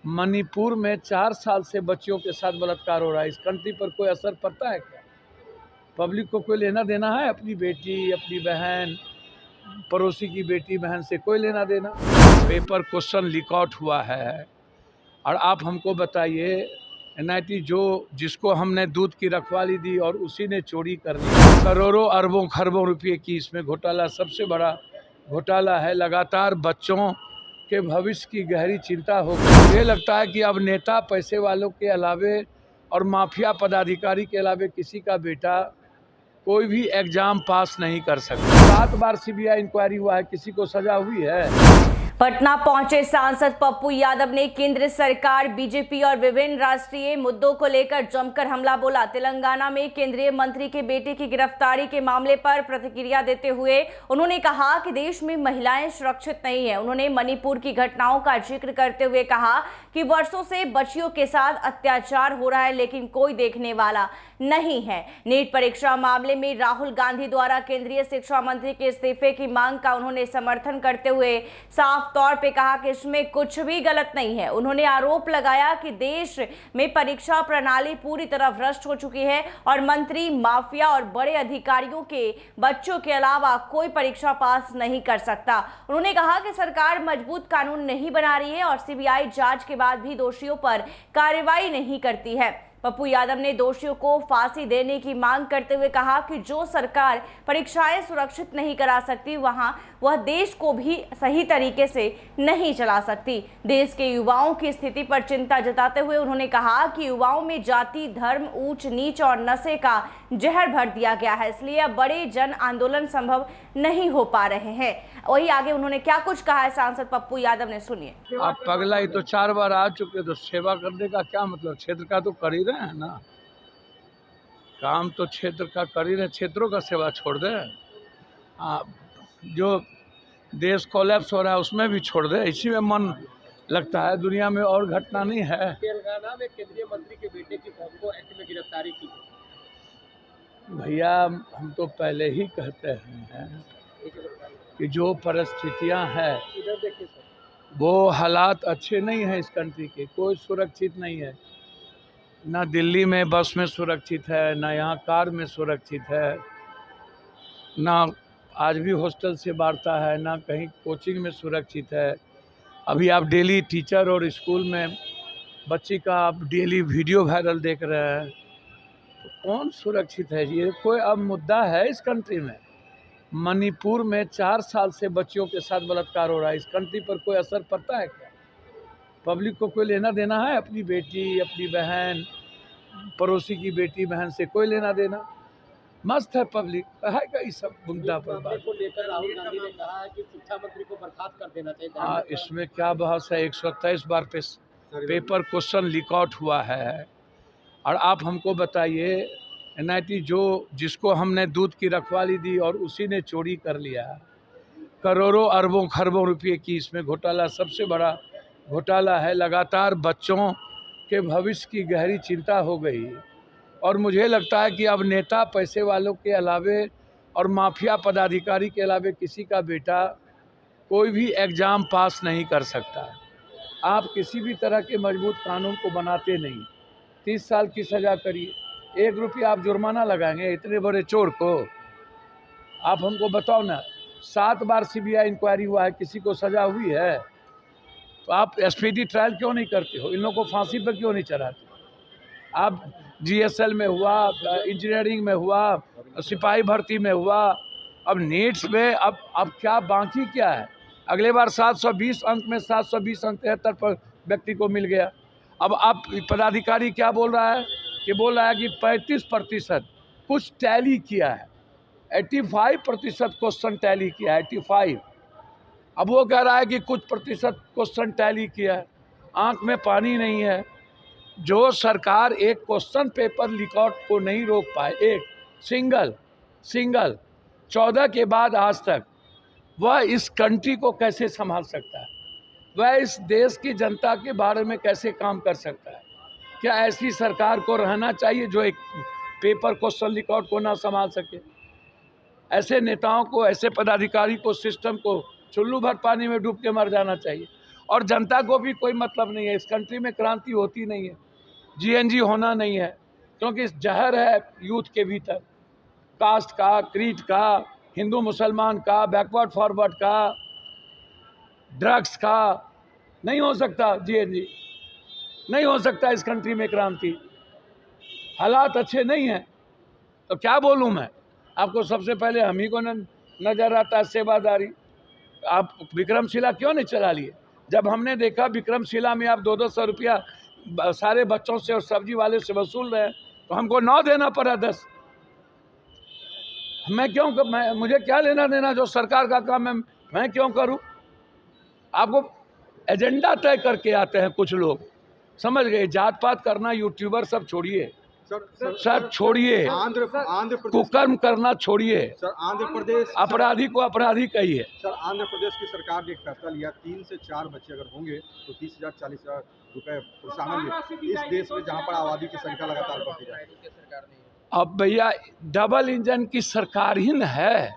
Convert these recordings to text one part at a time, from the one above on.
मणिपुर में 4 साल से बच्चियों के साथ बलात्कार हो रहा है। इस कंट्री पर कोई असर पड़ता है क्या? पब्लिक को कोई लेना देना है अपनी बेटी, अपनी बहन, पड़ोसी की बेटी बहन से कोई लेना देना? पेपर क्वेश्चन लीक आउट हुआ है और आप हमको बताइए, एनआईटी जिसको हमने दूध की रखवाली दी और उसी ने चोरी कर ली। करोड़ों अरबों खरबों रुपये की इसमें घोटाला, सबसे बड़ा घोटाला है। लगातार बच्चों के भविष्य की गहरी चिंता हो गई। मुझे लगता है कि अब नेता पैसे वालों के अलावे और माफिया पदाधिकारी के अलावे किसी का बेटा कोई भी एग्जाम पास नहीं कर सकता। 7 बार सीबीआई इंक्वायरी हुआ है, किसी को सजा हुई है? पटना पहुंचे सांसद पप्पू यादव ने केंद्र सरकार, बीजेपी और विभिन्न राष्ट्रीय मुद्दों को लेकर जमकर हमला बोला। तेलंगाना में केंद्रीय मंत्री के बेटे की गिरफ्तारी के मामले पर प्रतिक्रिया देते हुए उन्होंने कहा कि देश में महिलाएं सुरक्षित नहीं है। उन्होंने मणिपुर की घटनाओं का जिक्र करते हुए कहा कि वर्षों से बच्चियों के साथ अत्याचार हो रहा है, लेकिन कोई देखने वाला नहीं है। नीट परीक्षा मामले में राहुल गांधी द्वारा केंद्रीय शिक्षा मंत्री के इस्तीफे की मांग का उन्होंने समर्थन करते हुए साफ तौर पे कहा कि इसमें कुछ भी गलत नहीं है। उन्होंने आरोप लगाया कि देश में परीक्षा प्रणाली पूरी तरह भ्रष्ट हो चुकी है और मंत्री, माफिया और बड़े अधिकारियों के बच्चों के अलावा कोई परीक्षा पास नहीं कर सकता। उन्होंने कहा कि सरकार मजबूत कानून नहीं बना रही है और सीबीआई जांच के बाद भी दोषियों पर कार्रवाई नहीं करती है। पप्पू यादव ने दोषियों को फांसी देने की मांग करते हुए कहा कि जो सरकार परीक्षाएं सुरक्षित नहीं करा सकती, वह देश को भी सही तरीके से नहीं चला सकती। देश के युवाओं की स्थिति पर चिंता जताते हुए उन्होंने कहा कि युवाओं में जाति, धर्म, ऊंच नीच और नशे का जहर भर दिया गया है, इसलिए अब बड़े जन आंदोलन संभव नहीं हो पा रहे हैं। वही आगे उन्होंने क्या कुछ कहा है सांसद पप्पू यादव ने, सुनिए। आप पगला ही तो 4 बार आ चुके, तो सेवा करने का क्या मतलब? क्षेत्र का तो कर ही रहे हैं ना, काम तो क्षेत्र का कर ही रहे, क्षेत्रों का सेवा छोड़ दे। जो देश कोलैप्स हो रहा है उसमें भी छोड़ दे, इसी में मन लगता है, दुनिया में और घटना नहीं है। तेलंगाना में केंद्रीय मंत्री के बेटे की पॉक्सो एक्ट में गिरफ्तारी की। भैया हम तो पहले ही कहते हैं कि जो परिस्थितियां हैं वो हालात अच्छे नहीं हैं। इस कंट्री के कोई सुरक्षित नहीं है, ना दिल्ली में बस में सुरक्षित है, ना यहाँ कार में सुरक्षित है, ना आज भी हॉस्टल से बांटता है, ना कहीं कोचिंग में सुरक्षित है। अभी आप डेली टीचर और स्कूल में बच्ची का आप डेली वीडियो वायरल देख रहे हैं, तो कौन सुरक्षित है? ये कोई अब मुद्दा है इस कंट्री में? मणिपुर में 4 साल से बच्चियों के साथ बलात्कार हो रहा है। इस कंट्री पर कोई असर पड़ता है क्या? पब्लिक को कोई लेना देना है अपनी बेटी, अपनी बहन, पड़ोसी की बेटी बहन से कोई लेना देना? मस्त है पब्लिक, है का इस सब मुद्दा पर बात को लेकर राहुल गांधी ने कहा है कि शिक्षा मंत्री को बर्खास्त कर देना चाहिए। हाँ, इसमें क्या बहस है? 127 बार पेपर क्वेश्चन लीक आउट हुआ है और आप हमको बताइए, एनआईटी जिसको हमने दूध की रखवाली दी और उसी ने चोरी कर लिया। करोड़ों अरबों खरबों रुपये की इसमें घोटाला, सबसे बड़ा घोटाला है। लगातार बच्चों के भविष्य की गहरी चिंता हो गई और मुझे लगता है कि अब नेता पैसे वालों के अलावे और माफिया पदाधिकारी के अलावे किसी का बेटा कोई भी एग्ज़ाम पास नहीं कर सकता। आप किसी भी तरह के मजबूत कानून को बनाते नहीं। 30 साल की सज़ा करिए, 1 रुपया आप जुर्माना लगाएंगे इतने बड़े चोर को? आप हमको बताओ ना। 7 बार सीबीआई इंक्वायरी हुआ है, किसी को सज़ा हुई है? तो आप स्पीडी ट्रायल क्यों नहीं करते हो? इन लोगों को फांसी पर क्यों नहीं चढ़ाते? आप जीएसएल में हुआ, इंजीनियरिंग में हुआ, सिपाही भर्ती में हुआ, अब नीट्स में, अब क्या बाकी क्या है? अगले बार 720 अंक में 720 अंक 73 पर व्यक्ति को मिल गया। अब आप पदाधिकारी क्या बोल रहा है कि 35% कुछ टैली किया है, 85% क्वेश्चन टैली किया है, 85। अब वो कह रहा है कि कुछ प्रतिशत क्वेश्चन टैली किया है। आंख में पानी नहीं है। जो सरकार एक क्वेश्चन पेपर लीक आउट को नहीं रोक पाए, एक सिंगल 14 के बाद आज तक, वह इस कंट्री को कैसे संभाल सकता है? वह इस देश की जनता के बारे में कैसे काम कर सकता है? क्या ऐसी सरकार को रहना चाहिए जो एक पेपर क्वेश्चन लीक आउट को ना संभाल सके? ऐसे नेताओं को, ऐसे पदाधिकारी को, सिस्टम को चुल्लू भर पानी में डूब के मर जाना चाहिए। और जनता को भी कोई मतलब नहीं है। इस कंट्री में क्रांति होती नहीं है, जीएनजी होना नहीं है, क्योंकि जहर है यूथ के भीतर, कास्ट का, क्रीड का, हिंदू मुसलमान का, बैकवर्ड फॉरवर्ड का, ड्रग्स का। नहीं हो सकता जीएनजी, नहीं हो सकता इस कंट्री में क्रांति। हालात अच्छे नहीं हैं तो क्या बोलूं मैं आपको। सबसे पहले हम ही को नजर आता है सेवादारी। आप विक्रमशिला क्यों नहीं चला लिए? जब हमने देखा विक्रमशिला में आप 200 रुपया सारे बच्चों से और सब्जी वाले से वसूल रहे हैं, तो हमको 9 देना पड़ा 10। मुझे क्या लेना देना, जो सरकार का काम है मैं क्यों करूं? आपको एजेंडा तय करके आते हैं कुछ लोग, समझ गए? जात पात करना यूट्यूबर सब छोड़िए, सर छोड़िए, आंध्र प्रदेश कुकर्म करना छोड़िए, सर, आंध्र प्रदेश अपराधी को अपराधी कहिए। सर, आंध्र प्रदेश की सरकार ने एक फैसला लिया, 3 से 4 बच्चे अगर होंगे तो 30,000 40,000 रुपए प्रोत्साहन मिले। इस देश में जहां पर आबादी की संख्या लगातार बढ़ती जा रही है। अब भैया डबल इंजन की सरकार ही न है।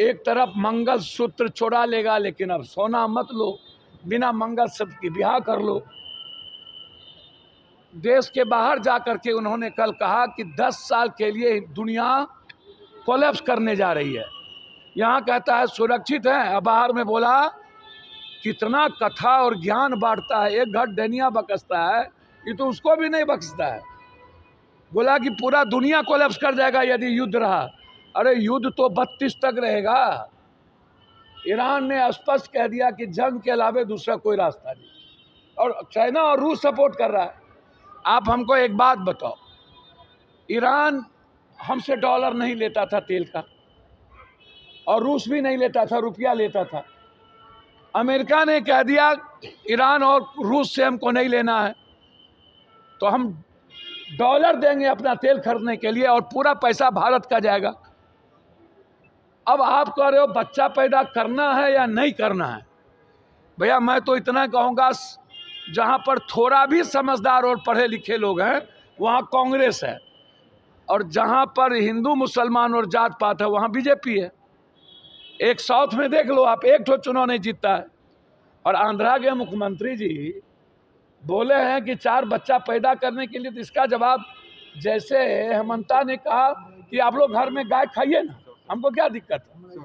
एक तरफ मंगल सूत्र चुरा लेगा, लेकिन अब सोना मत लो, बिना मंगल सूत्र की ब्याह कर लो। देश के बाहर जाकर के उन्होंने कल कहा कि 10 साल के लिए दुनिया कोलैप्स करने जा रही है। यहाँ कहता है सुरक्षित है, अब बाहर में बोला कितना कथा और ज्ञान बांटता है। एक घट डनिया बकसता है, ये तो उसको भी नहीं बख्शता है। बोला कि पूरा दुनिया कोलैप्स कर जाएगा यदि युद्ध रहा। अरे युद्ध तो 32 तक रहेगा। ईरान ने स्पष्ट कह दिया कि जंग के अलावा दूसरा कोई रास्ता नहीं, और चाइना और रूस सपोर्ट कर रहा है। आप हमको एक बात बताओ, ईरान हमसे डॉलर नहीं लेता था तेल का, और रूस भी नहीं लेता था, रुपया लेता था। अमेरिका ने कह दिया ईरान और रूस से हमको नहीं लेना है, तो हम डॉलर देंगे अपना तेल खरीदने के लिए, और पूरा पैसा भारत का जाएगा। अब आप कह रहे हो बच्चा पैदा करना है या नहीं करना है? भैया मैं तो इतना कहूँगा, जहाँ पर थोड़ा भी समझदार और पढ़े लिखे लोग हैं वहाँ कांग्रेस है, और जहाँ पर हिंदू मुसलमान और जात पात है वहाँ बीजेपी है। एक साउथ में देख लो आप, एक तो चुनाव नहीं जीतता है। और आंध्रा के मुख्यमंत्री जी बोले हैं कि 4 बच्चा पैदा करने के लिए, तो इसका जवाब जैसे हेमंता ने कहा कि आप लोग घर में गाय खाइए ना, हमको क्या दिक्कत है।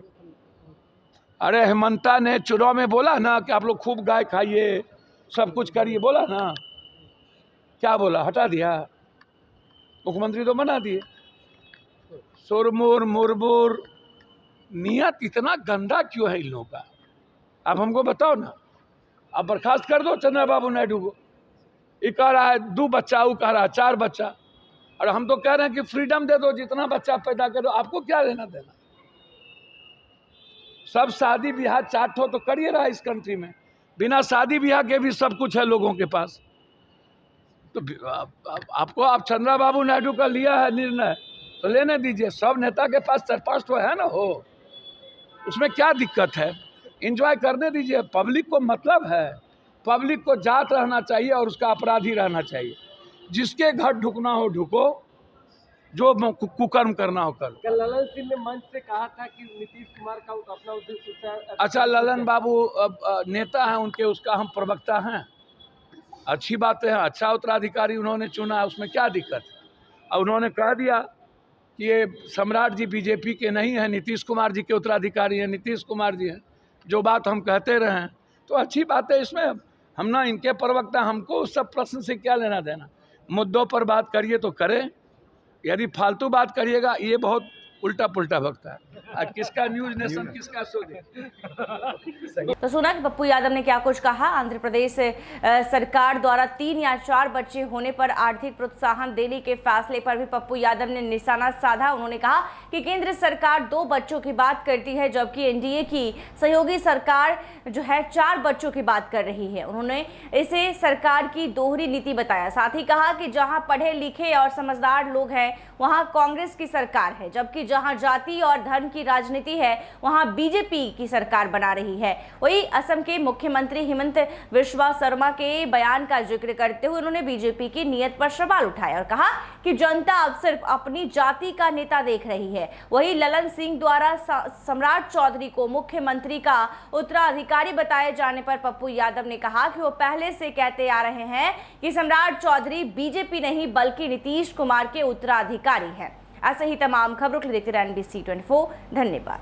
अरे हेमंता ने चुनाव में बोला ना कि आप लोग खूब गाय खाइए, सब कुछ करिए, बोला ना? क्या बोला? हटा दिया? मुख्यमंत्री तो बना दिए। सुरमुर मुरमुर, नियत इतना गंदा क्यों है इन लोगों का? आप हमको बताओ ना। आप बर्खास्त कर दो चंद्रबाबू नायडू को। ये कह रहा है 2 बच्चा, वो कह रहा है 4 बच्चा, और हम तो कह रहे हैं कि फ्रीडम दे दो, जितना बच्चा पैदा करो, आपको क्या लेना देना। सब शादी ब्याह 4 ठो तो करिए रहा इस कंट्री में, बिना शादी ब्याह के भी सब कुछ है लोगों के पास। तो आपको, आप चंद्रबाबू नायडू का लिया है निर्णय तो लेने दीजिए। सब नेता के पास 4-5 ठो है ना, हो उसमें क्या दिक्कत है? एंजॉय करने दीजिए। पब्लिक को मतलब है, पब्लिक को जात रहना चाहिए और उसका अपराधी रहना चाहिए। जिसके घर ढुकना हो ढुको, जो कुकर्म करना हो करो। कल ललन सिंह ने मंच से कहा था कि नीतीश कुमार का अपना उद्देश्य। अच्छा, ललन बाबू नेता हैं उनके, उसका हम प्रवक्ता हैं, अच्छी बात है। अच्छा उत्तराधिकारी उन्होंने चुना है, उसमें क्या दिक्कत है? और उन्होंने कह दिया कि ये सम्राट जी बीजेपी के नहीं हैं, नीतीश कुमार जी के उत्तराधिकारी हैं, नीतीश कुमार जी हैं। जो बात हम कहते रहे हैं तो अच्छी बात है। इसमें हम ना इनके प्रवक्ता, हमको उस सब प्रश्न से क्या लेना देना। मुद्दों पर बात करिए तो करें, यदि फालतू बात करिएगा ये बहुत उल्टा पुल्टा भगता है। किसका न्यूज नेशन, किसका सोच। तो सुना कि पप्पू यादव ने क्या कुछ कहा। आंध्र प्रदेश सरकार द्वारा 3 या 4 बच्चे होने पर आर्थिक प्रोत्साहन देने के फैसले पर भी पप्पू यादव ने निशाना साधा। उन्होंने कहा कि केंद्र सरकार 2 बच्चों की बात करती है, जबकि एनडीए की सहयोगी सरकार जो है 4 बच्चों की बात कर रही है। उन्होंने इसे सरकार की दोहरी नीति बताया। साथ ही कहा कि जहां पढ़े लिखे और समझदार लोग हैं वहां कांग्रेस की सरकार है, जबकि जहां जाति और धर्म विभाजन की राजनीति है वहां बीजेपी की सरकार बना रही है। वहीं असम के मुख्यमंत्री हिमंत बिस्वा शर्मा के बयान का जिक्र करते हुए उन्होंने बीजेपी की नीयत पर सवाल उठाया और कहा कि जनता अब सिर्फ अपनी जाति का नेता देख रही है। वहीं ललन सिंह द्वारा सम्राट चौधरी को मुख्यमंत्री का उत्तराधिकारी बताए जाने पर पप्पू यादव ने कहा कि वो पहले से कहते आ रहे हैं कि सम्राट चौधरी बीजेपी नहीं बल्कि नीतीश कुमार के उत्तराधिकारी हैं। ऐसे ही तमाम खबरों के लिए देखते रहिए NBC 24। धन्यवाद।